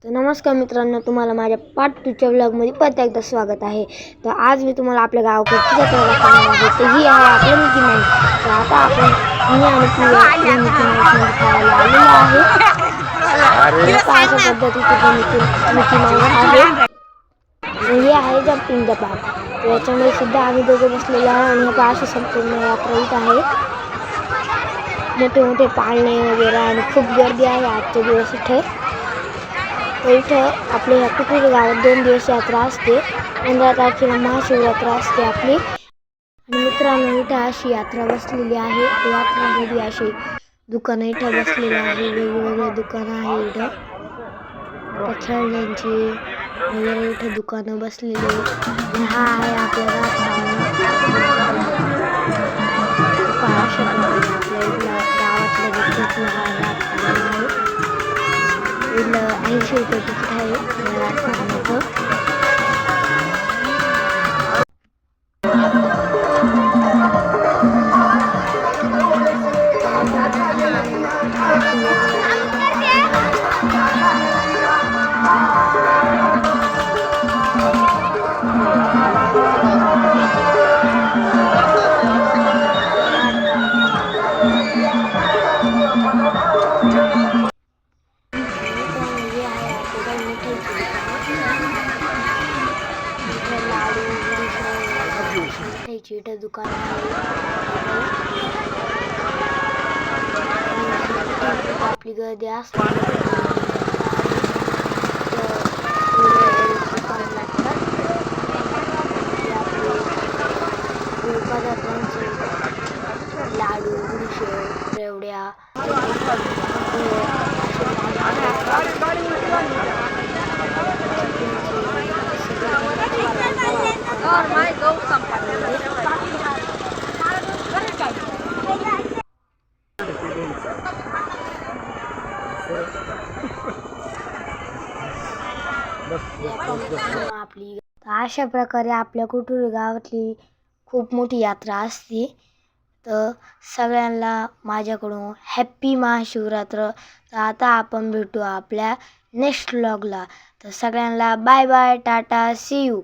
तर नमस्कार मित्रांनो, तुम्हाला माझ्या पार्ट 2च्या व्लॉगमध्ये परत एकदा स्वागत आहे. तर आज मी तुम्हाला आपल्या गावाकडची जत्रा दाखवणार आहे. तर ही आहे आपलं मिकी माऊस. तर आता आपण मी आणि पिया या मिकी माऊसमध्ये खेळायला आलेलो आहे. अशा पद्धतीचे मिकी माऊस आहे. हे आहे जम्पिंग द पार्क. तर याच्यामध्ये सुद्धा आम्ही दोघं बसलेलो आहे आणि हा अशी संपूर्ण यात्रा इथं आहे. मोठे मोठे पाळणे वगैरे आणि खूप गर्दी आहे आजच्या दिवस इथे. तर इथं आपल्या ह्या कुटुरी गावात 2 दिवस यात्रा असते. 15 तारखेला महाशिवरात्र असते आपली. आणि मित्रांनो, इथं अशी यात्रा बसलेली आहे. यात्रेमध्ये अशी दुकानं इथं बसलेली आहे. वेगवेगळे दुकानं आहे इथं. त्या खेळण्यांची वगैरे इथं दुकानं बसलेली आहे. हा आहे आपला राजपाळणा. अशा प्रकारे आपल्या इथला गावातला देखील हा राजपाळणा आहे. इथलं 80 रुपये तिकीट आहे राजपाळण्याचं. इथं दुकान आहे. आपली गर्दी असते पदार्थांचे लाडू, गुडशे, रेवड्या आपली. अशा प्रकारे आपल्या कुटुरी गावातली खूप मोठी यात्रा असते. तर सगळ्यांना माझ्याकडून हॅप्पी महाशिवरात्र. तर आता आपण भेटू आपल्या नेक्स्ट व्लॉगला. तर सगळ्यांना bye bye, tata, see you.